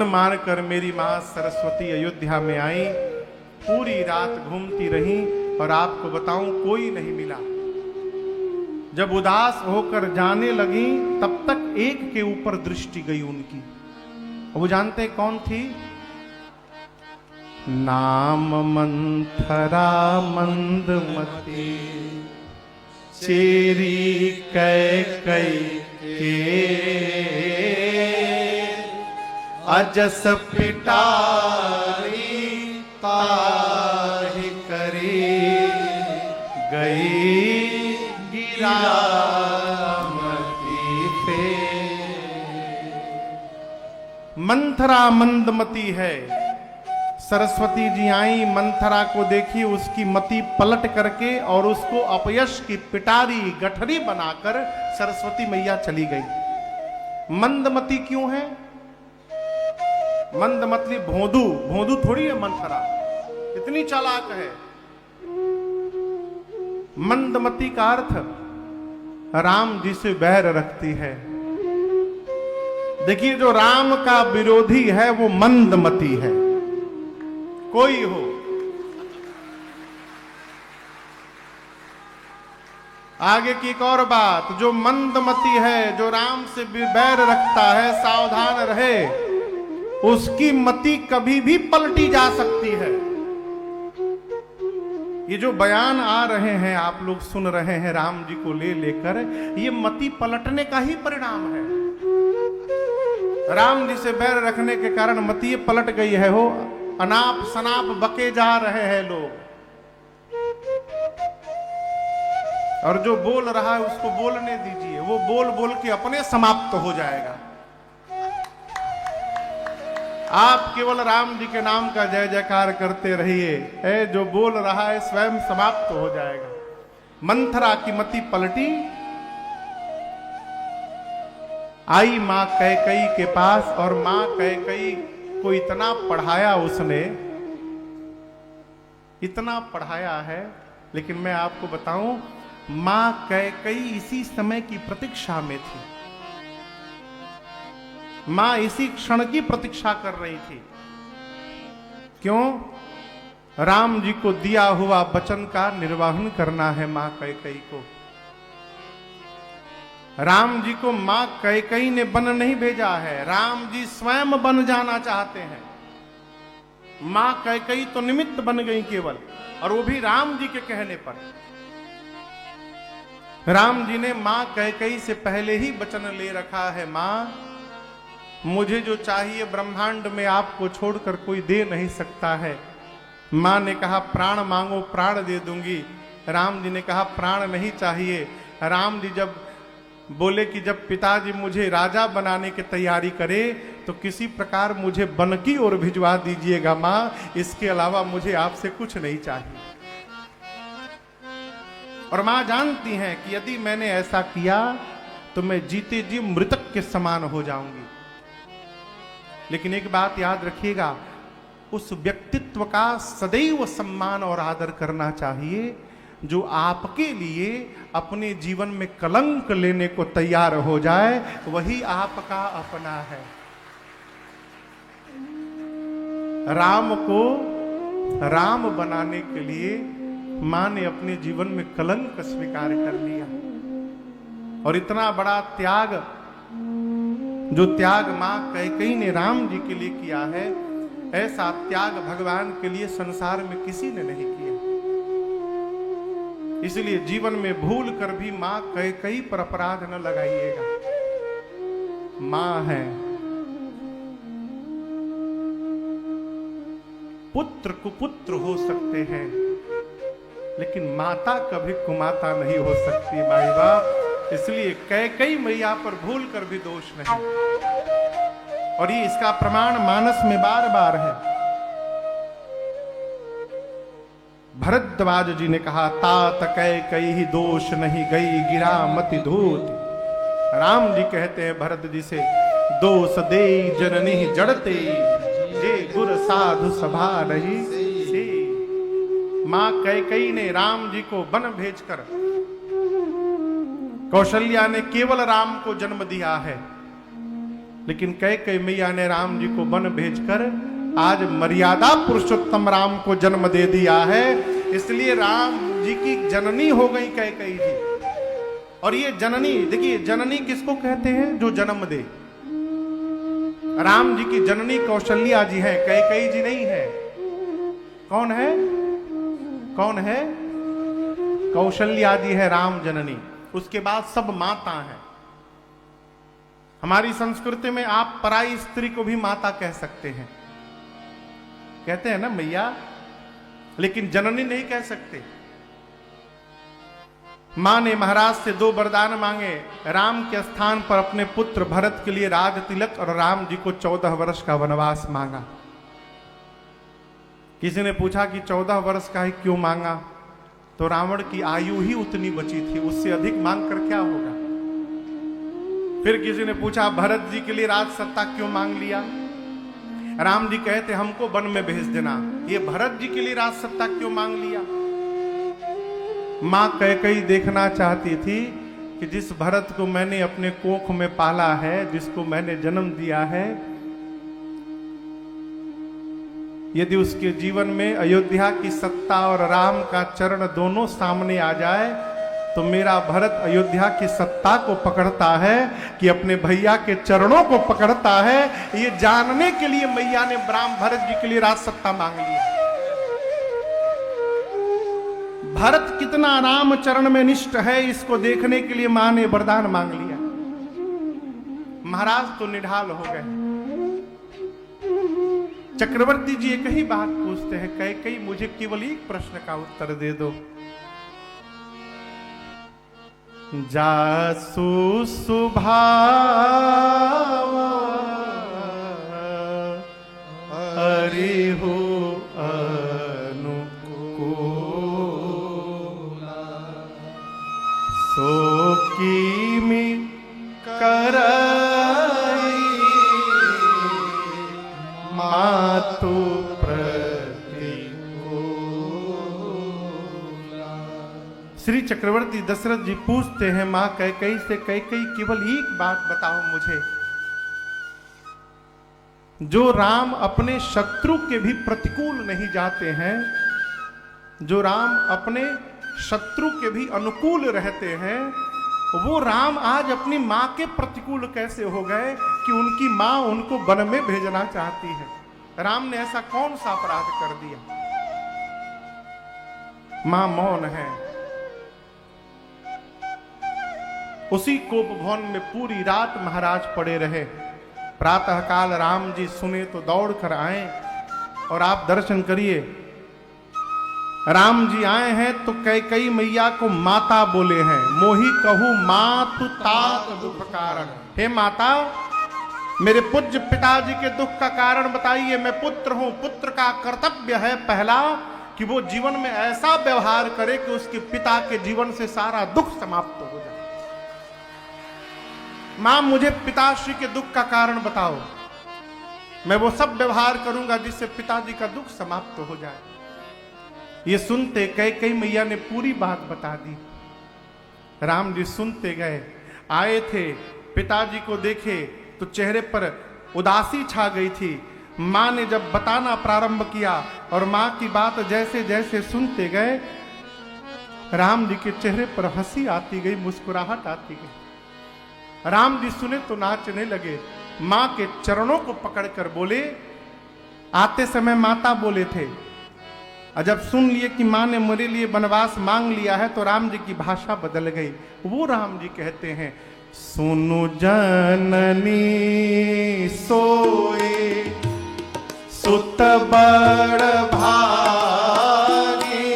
मारकर मेरी माँ सरस्वती अयोध्या में आई, पूरी रात घूमती रही और आपको बताऊं कोई नहीं मिला। जब उदास होकर जाने लगी तब तक एक के ऊपर दृष्टि गई उनकी। वो जानते कौन थी? नाम मंथरा मंदमती चेरी कैकई के अजस पिटारी ताहि करी गई गिरामती पे। मंथरा मंदमती है। सरस्वती जी आई, मंथरा को देखी, उसकी मति पलट करके और उसको अपयश की पिटारी गठरी बनाकर सरस्वती मैया चली गई। मंदमती क्यों है? मंदमती भोंदू, भोंदू थोड़ी है मंथरा, इतनी चालाक है। मंदमती का अर्थ राम जी से बैर रखती है। देखिए, जो राम का विरोधी है वो मंदमती है। कोई हो, आगे की एक और बात, जो मंदमती है, जो राम से बैर रखता है, सावधान रहे, उसकी मति कभी भी पलटी जा सकती है। ये जो बयान आ रहे हैं, आप लोग सुन रहे हैं राम जी को ले लेकर, ये मति पलटने का ही परिणाम है। राम जी से बैर रखने के कारण मति पलट गई है। हो अनाप शनाप बके जा रहे हैं लोग, और जो बोल रहा है उसको बोलने दीजिए, वो बोल बोल के अपने समाप्त हो जाएगा। आप केवल राम जी के नाम का जय जयकार करते रहिए, है जो बोल रहा है स्वयं समाप्त हो जाएगा। मंथरा की मति पलटी, आई मां कैकई के पास, और मां कैकई को इतना पढ़ाया उसने, इतना पढ़ाया है। लेकिन मैं आपको बताऊं, मां कैकई इसी समय की प्रतीक्षा में थी। मां इसी क्षण की प्रतीक्षा कर रही थी। क्यों? राम जी को दिया हुआ वचन का निर्वहन करना है मां कैकई को। राम जी को मां कैकई ने वन नहीं भेजा है, राम जी स्वयं वन जाना चाहते हैं। मां कैकई तो निमित्त बन गई केवल, और वो भी राम जी के कहने पर। राम जी ने मां कैकई से पहले ही वचन ले रखा है, मां मुझे जो चाहिए ब्रह्मांड में आपको छोड़कर कोई दे नहीं सकता है। मां ने कहा प्राण मांगो, प्राण दे दूंगी। राम जी ने कहा प्राण नहीं चाहिए। राम जी जब बोले कि जब पिताजी मुझे राजा बनाने की तैयारी करे तो किसी प्रकार मुझे वन की ओर भिजवा दीजिएगा मां, इसके अलावा मुझे आपसे कुछ नहीं चाहिए। और मां जानती हैं कि यदि मैंने ऐसा किया तो मैं जीते जी मृतक के समान हो जाऊंगी। लेकिन एक बात याद रखिएगा, उस व्यक्तित्व का सदैव सम्मान और आदर करना चाहिए जो आपके लिए अपने जीवन में कलंक लेने को तैयार हो जाए, वही आपका अपना है। राम को राम बनाने के लिए मां ने अपने जीवन में कलंक स्वीकार कर लिया, और इतना बड़ा त्याग, जो त्याग मां कैकई ने राम जी के लिए किया है, ऐसा त्याग भगवान के लिए संसार में किसी ने नहीं किया। इसलिए जीवन में भूल कर भी मां कैकई पर अपराध न लगाइएगा। मां है, पुत्र कुपुत्र हो सकते हैं, लेकिन माता कभी कुमाता नहीं हो सकती माई बाप। इसलिए कैकई मैया पर भूल कर भी दोष नहीं, और ये इसका प्रमाण मानस में बार बार है। भरद्वाज जी ने कहा तात कैकई ही दोष नहीं गई गिरा मति धूत। राम जी कहते हैं भरत जी से, दोष दे जननी जड़ते जे गुर साधु सभा रही से। मां कैकई ने राम जी को वन भेजकर, कौशल्या ने केवल राम को जन्म दिया है, लेकिन कैकेयी मैया ने राम जी को वन भेजकर आज मर्यादा पुरुषोत्तम राम को जन्म दे दिया है। इसलिए राम जी की जननी हो गई कैकेयी जी। और ये जननी, देखिए जननी किसको कहते हैं? जो जन्म दे। राम जी की जननी कौशल्या जी है, कैकेयी जी नहीं है। कौन है? कौन है? कौशल्या जी है राम जननी। उसके बाद सब माता है। हमारी संस्कृति में आप पराई स्त्री को भी माता कह सकते हैं, कहते हैं ना मैया, लेकिन जननी नहीं कह सकते। मां ने महाराज से 2 वरदान मांगे। राम के स्थान पर अपने पुत्र भरत के लिए राज तिलक और राम जी को 14 वर्ष का वनवास मांगा। किसी ने पूछा कि 14 वर्ष का ही क्यों मांगा? तो रावण की आयु ही उतनी बची थी, उससे अधिक मांग कर क्या होगा। फिर किसी ने पूछा भरत जी के लिए राज सत्ता क्यों मांग लिया? राम जी कहते हमको वन में भेज देना। ये भरत जी के लिए राज सत्ता क्यों मांग लिया? मां कैकेयी देखना चाहती थी कि जिस भरत को मैंने अपने कोख में पाला है, जिसको मैंने जन्म दिया है, यदि उसके जीवन में अयोध्या की सत्ता और राम का चरण दोनों सामने आ जाए तो मेरा भरत अयोध्या की सत्ता को पकड़ता है कि अपने भैया के चरणों को पकड़ता है। ये जानने के लिए मैया ने भरत जी के लिए राज सत्ता मांग ली। भरत कितना राम चरण में निष्ठ है, इसको देखने के लिए मां ने वरदान मांग लिया। महाराज तो निढाल हो गए। चक्रवर्ती जी एक ही बात पूछते हैं, कैकेयी मुझे केवल एक प्रश्न का उत्तर दे दो। जासु सुभाव हरिहु अनुकूला सो कीमि करई मातु श्री चक्रवर्ती दशरथ जी पूछते हैं मां कैकेयी से, कैकेयी केवल एक बात बताओ मुझे, जो राम अपने शत्रु के भी प्रतिकूल नहीं जाते हैं, जो राम अपने शत्रु के भी अनुकूल रहते हैं, वो राम आज अपनी मां के प्रतिकूल कैसे हो गए कि उनकी मां उनको वन में भेजना चाहती है? राम ने ऐसा कौन सा अपराध कर दिया? मां मौन है। उसी कोप भवन में पूरी रात महाराज पड़े रहे। प्रातः काल राम जी सुने तो दौड़ कर आए और आप दर्शन करिए। राम जी आए हैं तो कैकेयी मैया को माता बोले हैं। मोहि कहू मातु तात दुख कारण। हे माता, मेरे पूज्य पिताजी के दुख का कारण बताइए। मैं पुत्र हूं, पुत्र का कर्तव्य है पहला कि वो जीवन में ऐसा व्यवहार करे कि उसके पिता के जीवन से सारा दुख समाप्त हो जाए। मां, मुझे पिताश्री के दुख का कारण बताओ, मैं वो सब व्यवहार करूंगा जिससे पिताजी का दुख समाप्त हो जाए। ये सुनते कैकेयी मैया ने पूरी बात बता दी। राम जी सुनते गए। आए थे, पिताजी को देखे तो चेहरे पर उदासी छा गई थी। मां ने जब बताना प्रारंभ किया और मां की बात जैसे जैसे सुनते गए, राम जी के चेहरे पर हंसी आती गई, मुस्कुराहट आती गई। राम जी सुने तो नाचने लगे। मां के चरणों को पकड़कर बोले, आते समय माता बोले थे, और जब सुन लिए कि मां ने मेरे लिए वनवास मांग लिया है तो राम जी की भाषा बदल गई। वो राम जी कहते हैं, सुनु जननी सोए सुत बड़ भागी,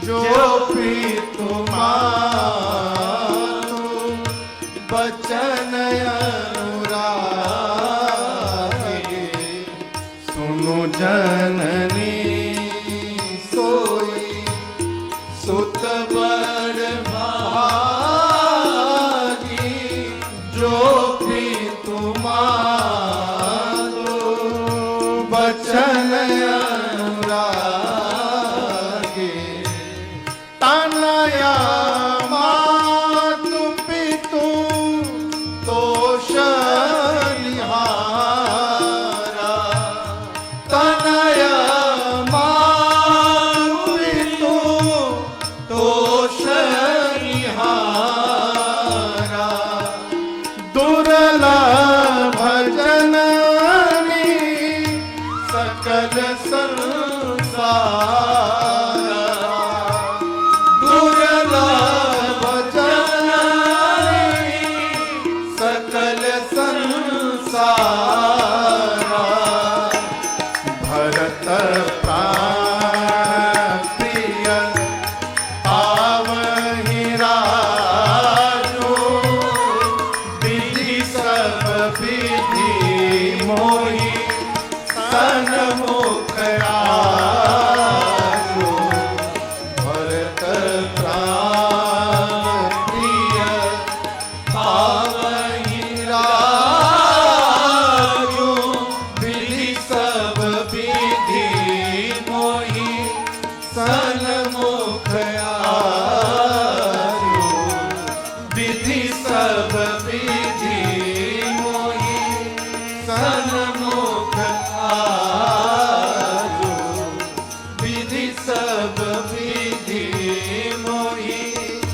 जो प्रीतु मातु बचन अनुरागी। सुनु जननी सोई सुत बड़ भागी, जो प्रीतु मातु बचन अनुरागी। तनया मातु पितु तोष मोहि सन्मुख आयो। भरत प्राण प्रिय पावहि रायो। विधि सब विधि मोहि सन